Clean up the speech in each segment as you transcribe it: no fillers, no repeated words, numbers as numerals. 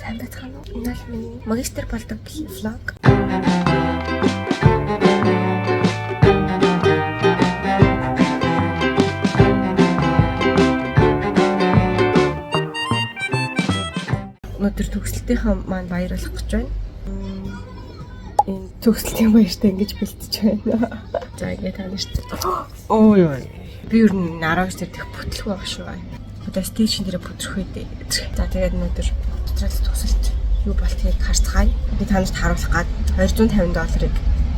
сайн байцгаана уу? Энэ бол миний магистр болдог влог. Өнөөдөр төгсөлтийнхаа маань баярлах гэж байна. Энэ төгсөлтийн баяртай ингэж бэлтэж байна. За ингэ тань шүү дээ. Оо ёо. Би ер нь 10 дээр дэх бүтлэх байх шүү. Одоо стейшн дээр бүтрэх үү. За тэгээд өнөөдөр дотроо төгсөлт юу болтгийг харцгаая. Би танарт харуулах гад $250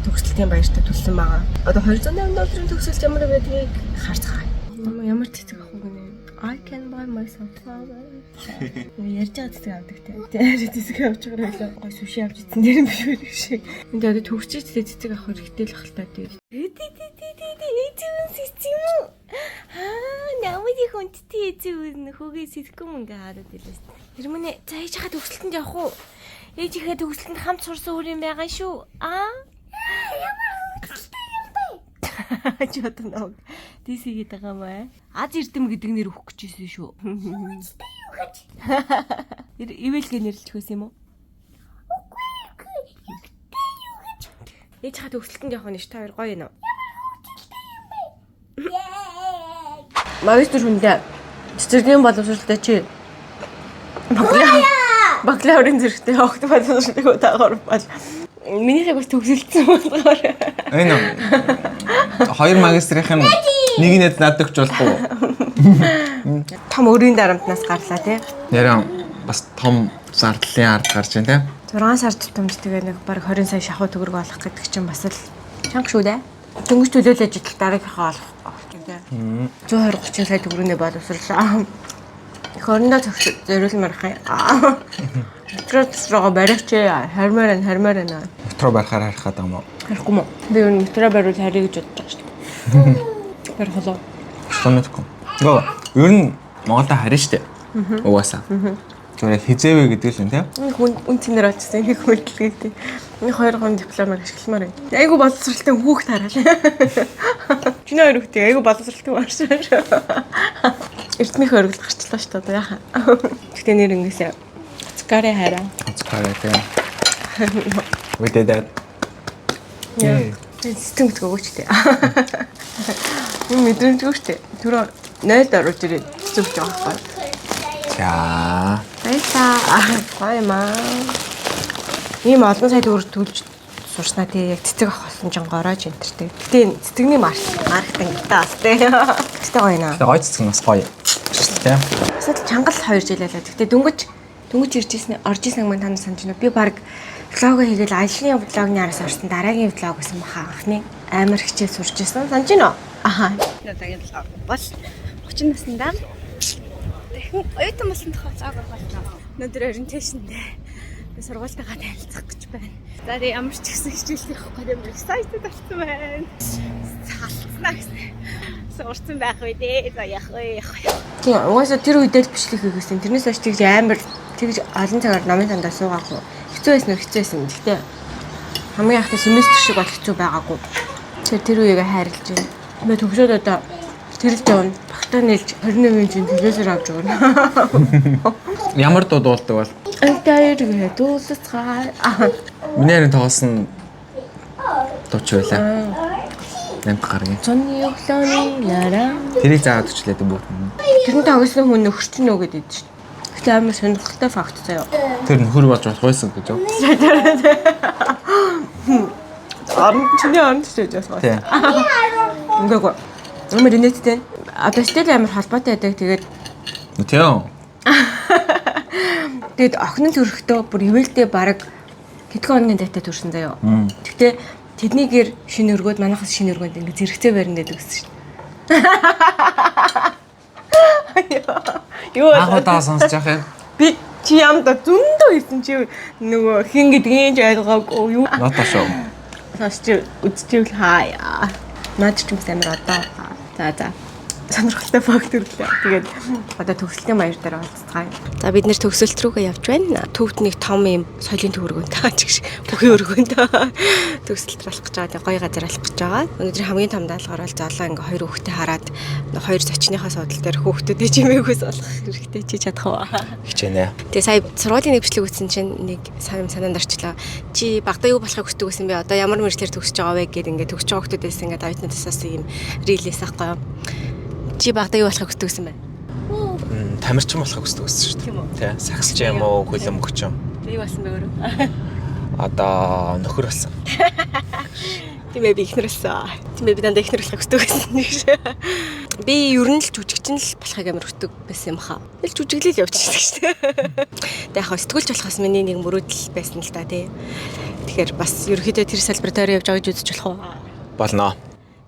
төгсөлтийн баяртай төлсөн байгаа. Одоо $250 төгсөлт ямар байдгийг харцгаая. Ямар цэцэг авах вэ гэнэ? I can buy myself flower. Ярьж байгаа цэцэг авдаг те. Тэгээд цэцэг авч байгаа байлаа. Гой суши авч идсэн дээр юм биш үү шиг. Энд одоо төгсчиж цэцэг авах хэрэгтэй л хальтаа тэгээд. Намайг хүндтэй эзэн хөөгээ сэтгэн мөнгө хараад илээс. Хэрмэнэ за ээж хаа төгсөлтөнд явах уу? Ээж ихээ төгсөлтөнд хамт сурсан өөр юм байгаа шүү. Ямар төгсөлтөй юм бэ? Ч одоо нэг тийсгээд байгаа маа. Аз эрдэм гэдэг нэр өгөх гэжсэн шүү. Төгсөлтөй юу гэж? Ивэл нэрлэж хөөс юм уу? Үгүй. Төгсөлтөй юу гэж? Ээж хаа төгсөлтөнд явах нь ш та хоёр гоё юм уу? Магистр хүндээ цэцэрлэгийн боловсролтой чи бакалаврын зэрэгтэй огт боловсролтой удаагаар бол минийхээ бас төгсөлдсөн болохоор энэ хоёр магистрийнх нь нэг нэт надад өгч болохгүй. Том өрийн дарамтнаас гарлаа тий. Яран бас том зардлын ард гарч байна тий. 6 сар тутамж тэгээ нэг баг 20 сая шахуу төгрөг олох гэдэг чинь бас л чанга шүү дээ. Дөнгөж төлөөлөж идэл дараагийнхаа олох тий. 120-30 сая төгрөгийн боловсруулаа. Их орондоо зориулмаар хаа. Метро барих чи хармаар байна. Метро барихаар харах гэдэг юм уу? Харихгүй мó. Би юу метро баруул харъя гэж бодож байгаа шүү дээ. Барих болоо. Стомэтгүй. Гоо. Ер нь Монголд харна шүү дээ. Угаасаа. Зүгээр хизээвэ гэдэг л юм тий. Үн цэнээр очсон их хөдөлгөөтэй тий. Нэг 2 хон дипломаар ашигламаар байна. Айгу боловсралтай хүүхд хараа. Чиний хоёр хүүхдээ айгу боловсралтай байна шүү. Эрдмийн хөргөл гарчлаа шүү дээ яхаа. Гэхдээ нэр ингэсээ Цкарэ хараа. Цкарэ тий. Үдээд. Яа. Систем гэдэг өгөөч тий. Юм мэдрэмжгүй шүү дээ. Түрүү 0-д оруулж ирээд зүгж байгаа байхгүй. За. Гоё маа. Ийм олон сая төгрөг төлж сурснаа тий яг цэцэг авах болсон ч гороож энтертэй. Гэтэ цэцэгний маркетинг таас тий. Гэтэ гоё наа. Гэтэ гоё цэцэг нас гоё. Тий. Эсвэл чангал 2 жил байлаа. Гэтэ дөнгөж орж исэн мань танаа санаж байна. Би баг влог хийгээл ажлын влогны араас орсон дараагийн влог гэсэн баха анхны амар хичээл сурч ирсэн. Санаж байна уу? Аха. Дараагийн влог бол 30 наснаа дахин оюутан болсон тохиол цаагаар болно. Өнөөдөр ориентейшндээ би сургуультайгаа танилцах гэж байна. За тэгээ ямар ч гэсэн хичээлтэй явахгүй юм excited болсон байна. Салцнаа гэсэн. Сурсан байх үү дээ. За яах вэ? Тийм угаасаа тэр үедээ л бичлэг хийгээсэн. Тэрнээс хойш тэгж амар тэгж олон цагаар намын тандаа суугаагүй. Хэцүү байсан. Гэхдээ хамгийн ахтай семестр шиг бол хэцүү байгаагүй. Тэр үеийг хайрлаж байна. Би төгсөөд одоо тэрэлд явна. Багтаа нэлж 21 жин телевизээр авч байгаа. Ямар дуу дуулдаг бол? Антайр дуулцгаа. Миний харин тоглосон дууч байлаа. 8 гаргийн. Цонны өглөөний нараа. Тэрийг заагаад өчлээд бүгд. Тэрнээ тоглосон хүн нөхөрчнөө гэдэг чинь. Гэтэ амар сонирхолтой факт заяа. Тэр нөхөр болж болохгүйсэн гэж юу? Чиний орнд ч гэж байна. Тийм. Үгүй. Амар инээдтэй. Одоо стил амар холбоотой байдаг. Тэгээд тийм. Тэгээд охин төрөхдөө бүр ивэлдээ баг хэдхэн хоногийн дайтай төрсөн заяа. Гэхдээ тэднийгээр шинэ өргөд манайхаас шинэ өргөнд ингэ зэрэгцээ барина гэдэг гэсэн чинь. Юу Ахудаа сонсож явах юм. Би чи ямда зөндөө ирсэн чи нөгөө хин гэдгийг ойлгоогүй юу? Ноото шоу. Сонсч үзчихвэл хаяа. Наад ч юм амар одоо. За. сонирхолтой баг төрлөө. Тэгээд одоо төгсөлтийн маяг дээр олцгаая. За бид нэр төгсөлт рүүгээ явж байна. Төвд нэг том юм соёлын төвөргөнд тааж бүхий өргөнд төгсөлт болох гэж байгаа. Гоё газар болох гэж байгаа. Өнөөдрийн хамгийн том даалгавар бол залуу ингээ хоёр хүүхдээ хараад хоёр зочныхаа суудлын дээр хүүхдүүдээ чимээгөөс олох хэрэгтэй чи чадах уу? Хичээнэ. Тэгээ сая сургуулийн нэг бичлэг үзсэн чинь нэг санаанд орчлоо. Чи багтаа юу болохыг хүсдэг гэсэн бэ? Одоо ямар мэржлэр төгсөж байгаа вэ гэд ингээ төгсөж байгаа хүүхдүүдээс ингээ давитнаас асуусан юм рилээс ахгүй юу? Чи багтаа юу болохыг хүсдэг гэсэн бэ? Тамирчин болохыг хүсдэг байсан шүү дээ. Тий. Сагсч юм уу, хөлөн мөгч юм. Тэг юу болсон бэ өөрөө? Одоо нөхөр болсон. Тийм ээ би ихнэр болсон. Тийм ээ би дандаа ихнэр болохыг хүсдэг байсан нэг шиг. Би ер нь л жүжигчин л болохыг амар хүсдэг байсан юм хаа. Л жүжиглэл явчихсан шүү дээ. Тэг яг сэтгүүлч болохоос миний нэг мөрөөдөл байсан л да тий. Тэгэхээр бас ерөөхдөө тэр салбар дээр явж байгаа гэж үзэж болох уу? Болно.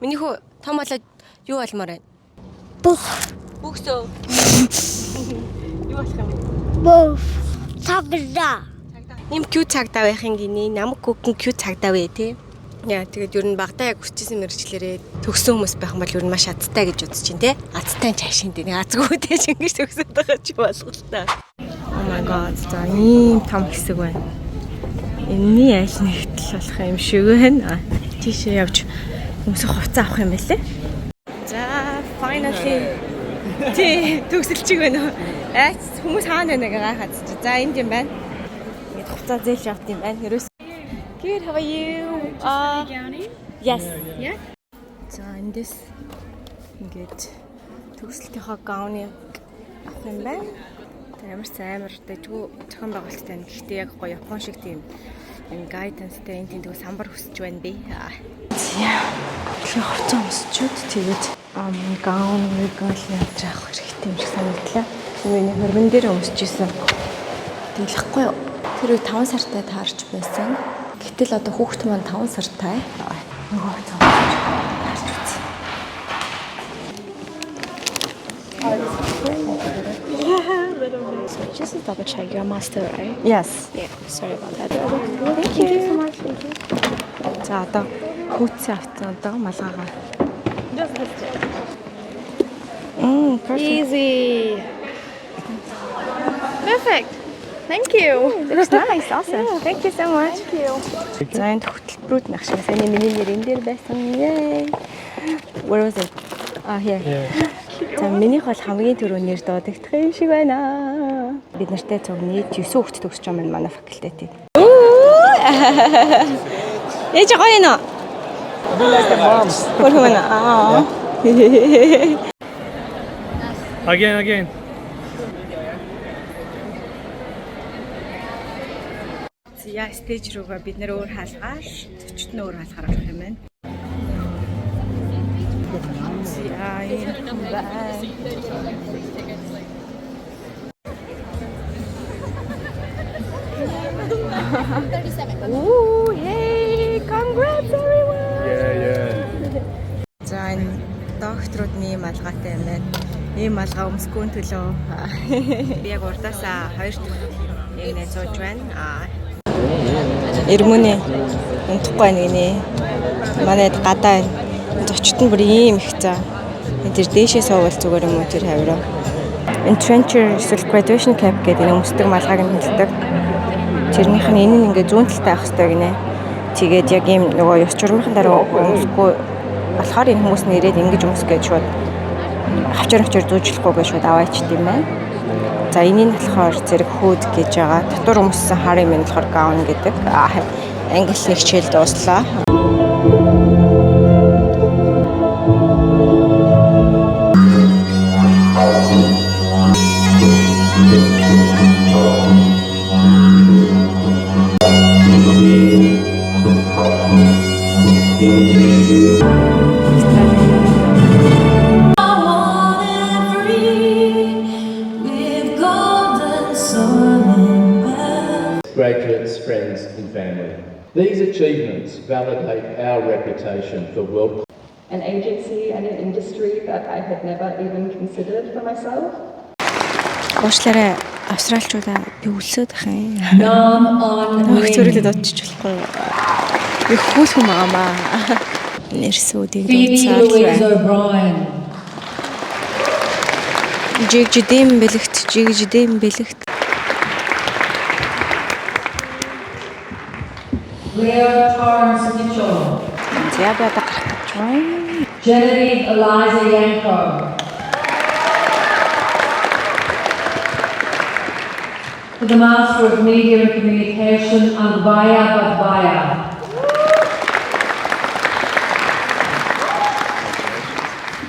Миний хүү том болоод юу болмоор байна? Бүхсөө. Юу болох юм бэ? Бов. Цагдаа. Им кью цагдаа байхын гинэ. Намайг гүгэн кью цагдаа вэ тий. Яа тэгээд ер нь багтаа яг хүсчихсэн мэрэгчлэрээ төгсөн хүмүүс байх юм бол ер нь маш азтай гэж үзэж чинь тий. Азтай чашин тий. Азгүй тий ингэж төгсөд байгаа ч болголтой. Oh my god. За ийм том хэсэг байна. Энэний аль нэгтэл болох юм шиг байна. Тийшээ явж өмсөх хувцас авах юм байлээ. За finally тий төгсөлчиг байна. Хүмүүс хаана байна гээ гайхаад чи. За энд юм байна. Ингээд хувцас зээлж авт юм байна. Ерөөс Good, how are you? Yes. Yeah. За эндээс ингээд төгсөлтийнхаа гауны авах юм байна. Амар амар дэжгүй зохион байгуулалттай. Гэхдээ яг гоё Япон шиг тийм энэ гайданстай энэ тийм самбар хүсэж байна би. Тэгээ хувцас өмсчүүд тэгээд гаун гал явж авах хэрэгтэй юм шиг санагдлаа. Миний хөрмөн дээр өмсөжсэн. Тэглэхгүй юу? Тэр үе 5 сартай таарч байсан. Гэтэл одоо хүүхэд маань 5 сартай. Нөгөө хувцас таарч үзье. So just to double check, you're a master, right? Yes. Yeah. Sorry about that. Thank you so much. За одоо хүүцэн авсан одоо малгайгаа. Easy. Perfect. Thank you. It was nice. Awesome. Yeah. Thank you so much. Thank you. За энэ хөтөлбөрүүд нах шиг саний миний нэр энэ дээр байсан. Yay. Where was it? Here. За минийх бол хамгийн түрүү нэр дуудагдах юм шиг байна. Бид нартай цуг нийт 9 хүүхэд төгсөж байгаа манай факультетийг. Ээж гоё нөө. Again. Яа стейж руугаа бид нэр өөр хаалгаал, төчт нь өөр хаалгаар авах юм байна. Яа юм байна. Ooh, yay! Congrats everyone. Yeah. За энэ докторуудны малгайтай юм байна. Ийм малгай өмсгүүн төлөө би яг урдаасаа 2 яг нэ зууж байна. Ирмүнэ унтахгүй байна гинэ. Манайд гадаа зочд нь бүр ийм их за. Тэр дээшээ суувал зүгээр юм уу тэр хавираа. Энэ trencher эсвэл graduation cap гэдэг энэ өмсдөг малгайг нь хэлдэг. Тэрнийх нь энэ нь ингээ зүүн талтай авах хэрэгтэй гинэ. Тэгээд яг ийм нөгөө ёс журмынхан дараа өмсөхгүй болохоор энэ хүмүүс нь ирээд ингэж өмс гэж шууд авчир зүүжлэхгүй гэж шууд аваач тийм байна. За энийг нь болохоор зэрэг хүүд гэж байгаа. Дотор өмссөн харын минь болохоор гаун гэдэг. Англи хичээл дууслаа. Graduates, friends and family. These achievements validate our reputation for world. An agency and an industry that I had never even considered for myself. Уучлаарай австралчуудаа би өлсөд ах юм. Numb on Нөх зөрүүлээд очиж болохгүй. Би хөөхөн байгаамаа. Нэрсүүдийг Phoebe дуусаад Louise байна. O'Brien. Жигжидэм бэлэгт. Leah Torrance Mitchell. За би одоо гарах гэж байна. Genevieve Eliza Yanko. For the Master of Media and Communication, Angbaya Badbaya.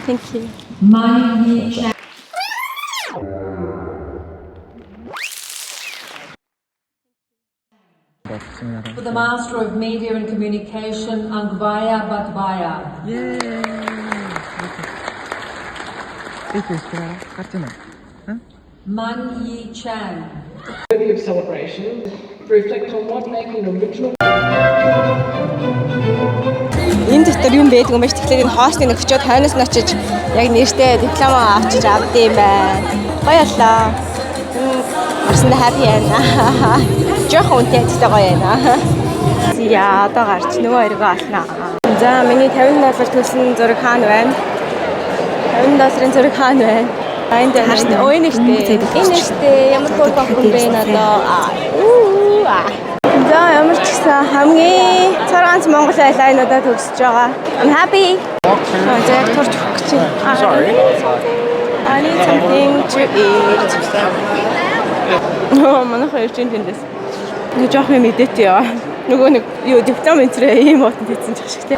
Thank you. Man Yi Chan. For the Master of Media and Communication, Angbaya Badbaya. Man Yi Chan. Worthy of celebration, reflect on what making original. Энэ дотор юм байдаг юм байна. Тэгэхээр энэ хоостыг өгчөөд хойноос нь очиж яг нэртэй диплом авчиж авд юм байна. Баярлалаа. Арсна happy байна. Жохон үнэтэй гоё байна. Зя одоо гарч нөгөө өргөө алнаа. За миний $50 төлсөн зураг хаана байна? $50 зураг хаана байна? Энд харсан. Өө энэ штэ. Энэ штэ. Ямар хург охин бэ надаа. За ямар ч гэсэн хамгийн царгаанч Монгол айлайнуудаа төгсөж байгаа. I'm happy. За яг турч өгөх гэж байна. Sorry. I need something to eat. Манай хоёр чинь тэндээс. Нэг жоох юм идэт яа. Нөгөө нэг юу диплом энтрээ ийм утанд хийсэн ч шиг тий.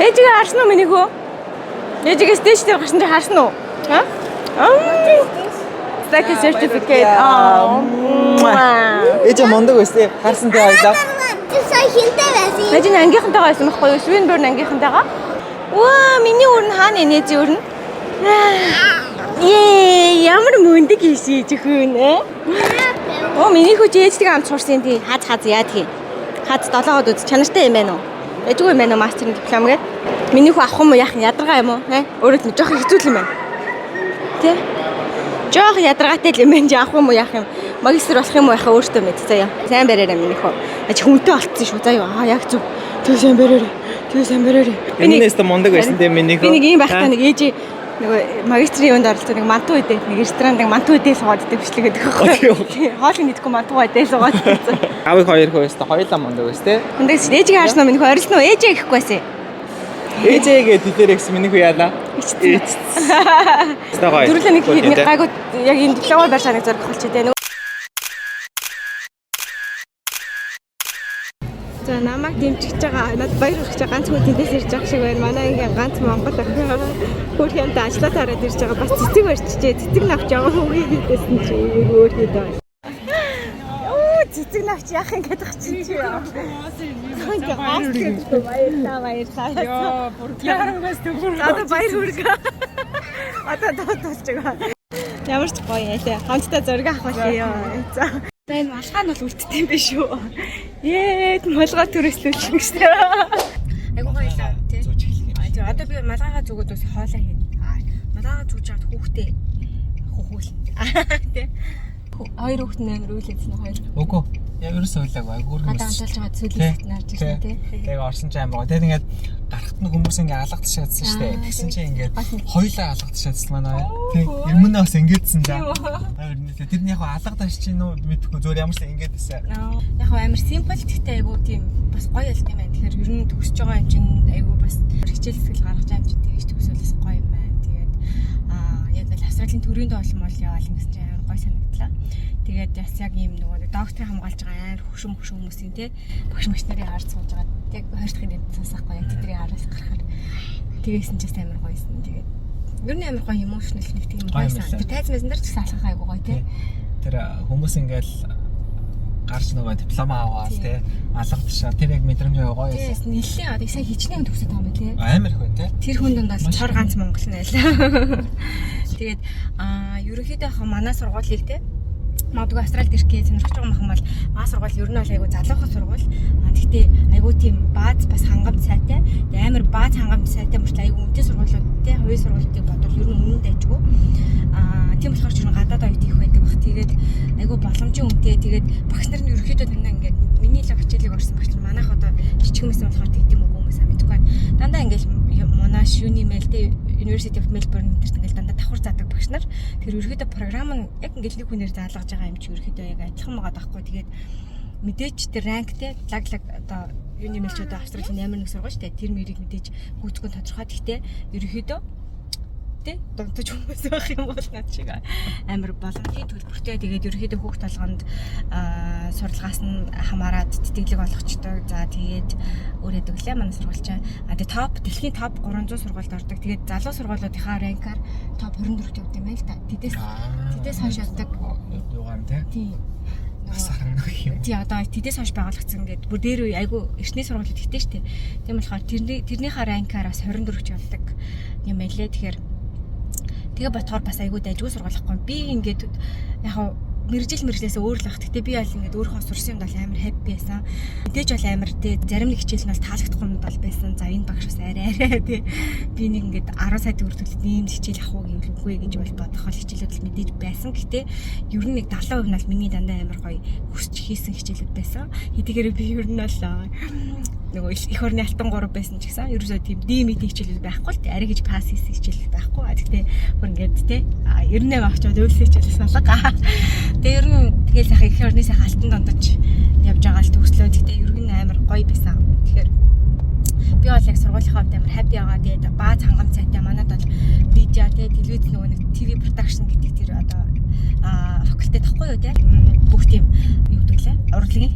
Ээжигээ харсан уу миний хөө? Ээжигээ стейж дээр гарсан чи харсан уу? Ха? Like a certificate. Ээжээ мондог байсан. Харсан тий хоёлаа. Сая хинтэй байсан. Ээж нь ангийнхантайгаа байсан байхгүй юу? Swinburne ангийнхантайгаа. Ваа, миний өрн хаана энэ ээж өрн? Ямар мөндөг хийшиж өгөн ээ? Оо, миний хүү ээжтэйгээ хамт сурсан тий. Хаз яа тий. Хаз 7-оод үз чанартай юм байна уу? Ээжгүй юм байна уу мастерын диплом гээд? Миний хүү авах юм уу яах юм? Ядаргаа юм уу? Өөрөө нь жоох хэцүү юм байна. Тий? Жоох ядаргаатай л юм байна. Авах юм уу яах юм? Магистр болох юм уу яхаа өөртөө мэд заяа. Сайн бариараа миний хөө. Аж хүнтэй болцсон шүү заяа. Яг зөв. Тэг сайн бариараа. Энээс та мондог байсан дээ миний хөө. Би нэг юм байхдаа нэг ээж нөгөө магистрийн юунд оролцсон нэг мантуу идэ. Нэг ресторанд мантуу идэ суугаад идэ бичлэг гэдэг байхгүй. Хоолыг идэхгүй мантуу идэ суугаад идсэн. Аавыг хоёр хөөс та хоёулаа мондог байсан те. Хүндээс ээжийг харснаа миний хөө орилсон уу? Ээжээ гэхгүй байсан. Ээжээгээ тэлэрэгс миний хүү яалаа. Ичсэн. Дөрүлээ нэг гайгүй яг энэ дипломоор барьж нэг зураг холч идэ. За намайг дэмжиж байгаа надад баяр хүргэж байгаа ганц хүн тэндээс ирж байгаа шиг байна. Манай ингээм ганц Монгол хөрх юмтай ажиллаа тараад ирж байгаа. Бас цэцэг барьчихжээ. Цэцэг навч яваа хүүгээ хийдсэн чи өөр хийдээ. Оо цэцэг навч яах юм гэдэг чинь чи яа. Баярлалаа. Йоо бүр ярангаас төгөр. Одоо баяр хүргэ. Одоо дуусч байгаа. Ямар ч гоё яа. Хамтдаа зураг авах болъё. За энэ малгай нь бол үлддэг юм биш үү? Малгай төрөслүүлчих гэсэн. Айгуу гоёлаа тий. Одоо би малгайгаа зүгөөд бас хоолоо хийн. Малгайгаа зүгж аваад хүүхдээ хөхүүл. Тий. Хоёр хүүхд нээр үйлээсэн нь хоёр. Үгүй. Яг ерөөсөө ойлаагүй. Айгуур хүмүүс. Одоо амталж байгаа зүйлээс нарж ирсэн тий. Тэгээ орсон ч амар гоо. Тэгээд ингээд гарахт нь хүмүүс ингээ алгадчихсан шүү дээ. Тэгсэн чинь ингээд хоёлаа алгадчихсан манай. Тэг өмнө бас ингэдсэн за. Тэрний яг алгадаач чинь нөө мэдхгүй зөөр ямар ч ингээд байсан. Яг амар симпл гэхдээ айгуу тийм бас гоё ялт юм байна. Тэгэхээр ер нь төгсөж байгаа юм чинь айгуу бас хичээл сэтгэл гаргаж байгаа юм чинь тэгэж төгсөөлөөс гоё юм байна. Тэгээд яг л австралигийн төрийн доолмол яваал гэсэн чинь амар гоё санагдлаа. Тэгээд бас яг ийм нөгөө докторыг хамгаалж байгаа амар хөшөм хүмүүсийн тий багш нарын харж сууж байгаа. Яг хоёр дахь нь сонсохгүй яг тэдний хараас гарахаар тэгсэн чинь амар гоёсэн. Тэгээд ер нь амар гоё emotional нэг тийм гоёсан. Тэр тайзмаас нар ч гэсэн алхах айгуу гоё тий. Тэр хүмүүс ингээл гарч нөгөө диплом аваад тий алгадчихаа. Тэр яг мэдрэмж гоё байсан. Тэгээс нэлээд одоо сая хичнээн төгсөж байгаа юм тий. Амар их байна тий. Тэр хүн донд бол чор ганц монгол найлаа. Тэгээд ерөнхийдөө яг манай сургуулийг тий магадгүй Австралид ирэх гэж сонирхож байгаа юм бол маа сургууль ер нь бол айгу залуухан сургууль. Гэхдээ айгу тийм бааз бас хангамж сайтай. Тэгээ амар бааз хангамж сайтай мөртлөө айгу үнэтэй сургуулиуд тий хувийн сургуулиудыг бодвол ер нь үнэн дайжгүй. Тийм болохоор ч гадаад оюут их байдаг баг. Тэгээд айгу боломжийн үнэтэй. Тэгээд багш нар нь ерөөхдөө танаа ингээд миний л хичээлийг орсон багш нар манайх одоо жижиг хүмүүс болохоор тэгдэм үгүй хүмүүс мэдгүй байна. Дандаа ингээд манаш юуны мэлтэй University of Melbourne гэх ингээл дандаа давхар заадаг багш нар. Тэр ерөөхдөө програм нь яг ингээл нэг хүнээр заалгаж байгаа юм чи ерөөхдөө яг адилхан байгаа даахгүй. Тэгээд мэдээж тэр ранктэй лаглаг одоо юуны мэлч одоо Австралийн ямар нэг сургууль шүү дээ. Тэр мэрийг мэдээж гүйцэтгэн тодорхой. Гэхдээ ерөөхдөө тэ донтож хүмүүс байх юм бол над шиг амар боломжийн төлбөртэй. Тэгээд ерөөхдөө хүүхд толгонд сурлагаас нь хамаарат тэтгэлэг болгочтой. За тэгээд өөрөө дэглээ манай сургуульчаа. Тэгээд топ дэлхийн топ 300 сургуульд ордог. Тэгээд залуу сургуулиудынхаа ранкаар топ 24-т явд юм байна л та. Тэдээс хойш явдаг. Юугаан тэ. Тийм. Сарна гэх юм. Тий одоо тэдээс хойш байгуулагдсан гэдэг. Бүр дээр үе айгу эртний сургуулиуд ихтэй штэ. Тийм болохоор тэрнийхээ ранкаар бас 24-т явдаг юм байлээ. Тэгээ ботхоор бас айгүй дайггүй сургуулахгүй. Би ингээд яг мэрэгжлээсээ өөр л ах. Гэтэ би аль ингээд өөрөө сурсан юмд бол амар happy байсан. Мэдээж бол амар тий зарим нэг хичээл нь бол таалагдахгүй юм бол байсан. За энэ багш бас арай тий би нэг ингээд 10 сая төгрөгт ийм хичээл авах үгүй гэж бол бодох хол хичээлүүд л мэдээж байсан. Гэтэ ер нь нэг 70% нь бол миний дандаа амар гоё хүсч хийсэн хичээлүүд байсан. Хэдийгээр би ер нь бол нөгөө их орны алтан 3 байсан ч гэсэн ерөөсөө тийм димитийн хичээлүүд байхгүй л арай гэж пасс хийсэн хичээлүүд байхгүй. Гэхдээ бүр ингээд тий 98 авчаад өвлсөн хичээлээс алга. Тэгээ ер нь тэгэл сайхан их орны сайхан алтан дондож явж байгаа л төгслөө. Гэхдээ ер нь амар гоё байсан. Тэгэхээр би бол яг сургуулийнхаа хувьд амар happy байгаа. Тэгээд бааз хангам цайтай манайд бол видео тий телевиз нөгөө нэг TV production гэдэг тэр одоо факультет тахгүй юу тий бүх тийм юу гэдэг лээ урлагийн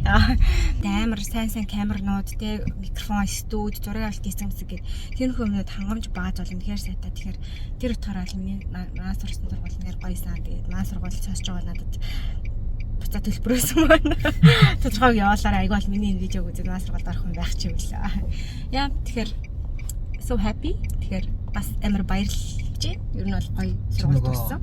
амар сайн камернууд тий микрофон студ зураг авалт хийсэн гэдэг тэр хүмүүд хангамж бааз бол үнэхээр сайтай. Тэгэхээр тэр утгаараа л миний маа сурсан сургууль нэр гоёсан. Тэгээд маа сургууль сонсож байгаа надад буцаа төлбөрөөсөн байна. Тодорхойг яваалаараа айгүй бол миний энэ видеог үзээд маа сургуульд орох юм байх ч юм лээ. Яа тэгэхээр so happy. Тэгэхээр бас амар баярлж байна. Ер нь бол гоё сургууль төгссөн.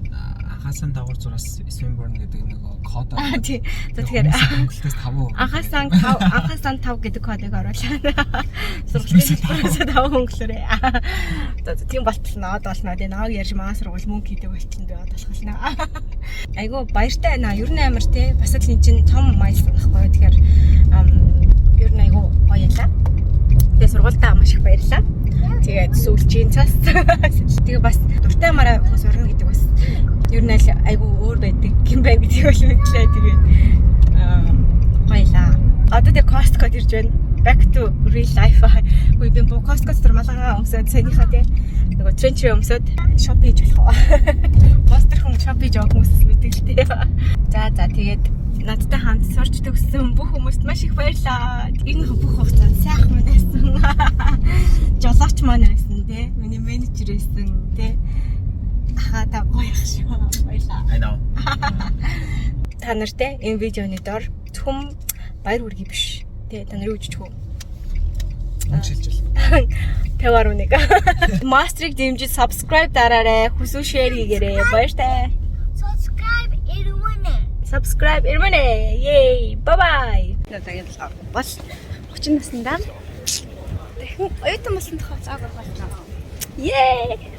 Анхаасан давар зураас Swinburne гэдэг нөгөө код аа тий. Тэгэхээр Монголоос 5%. анхаасан 5 гэдэг кодыг оруулаа. Сургуулийн 5 хөнгөлөөрэй. Тийм болтолноо болно. Тэгээ нааг ярьж маа сургууль мөнгө хийдэг болтолно би бодлохолно. Айгу баяртай байна. Ер нь амар тий. Бас л энэ чинь том майлсан байхгүй. Тэгэхээр ер нь айгу гоё ялаа. Тэгээ сургуультаа маш их баярлаа. Тэгээд сүүлчийн цас. Тэгээ бас дуртай мараа хүмүүс урна гэдэг бас ер нь айгүй өөр байдаг юм байна гэдгийг бол мэдлээ. Тэгээд гоёлаа. Одоо тэр Costco ирж байна. Back to real life. Үгүй би Costco дээр малгайгаа өмсөд сэнийхаа тий нөгөө trench өмсөд shop хийж болох уу. Постэр хүн shop хийж авах хүмүүс мэддэг л тий. За тэгээд надтай хамт сурч төгссөн бүх хүмүүст маш их баярлалаа. Энэ бүх хугацаанд сайхан мань байсан. Жолооч маань байсан тий. Миний менежер байсан тий. Та гоё шүү. Баярлалаа. I know. Та нартай энэ видеоны дор зөвхөн баяр хүргэе биш. Тэ та нарыг үжиж хөө. Уншилж. 51. Мастрыг дэмжиж subscribe дараарай. Хүсүү share хийгээрэй. Баяртай. Subscribe ирмэнэ. Yay. Bye bye. Тэгээд бол 30 наснда дахин оюутан болсон тохиол цаагаар байна. Yay.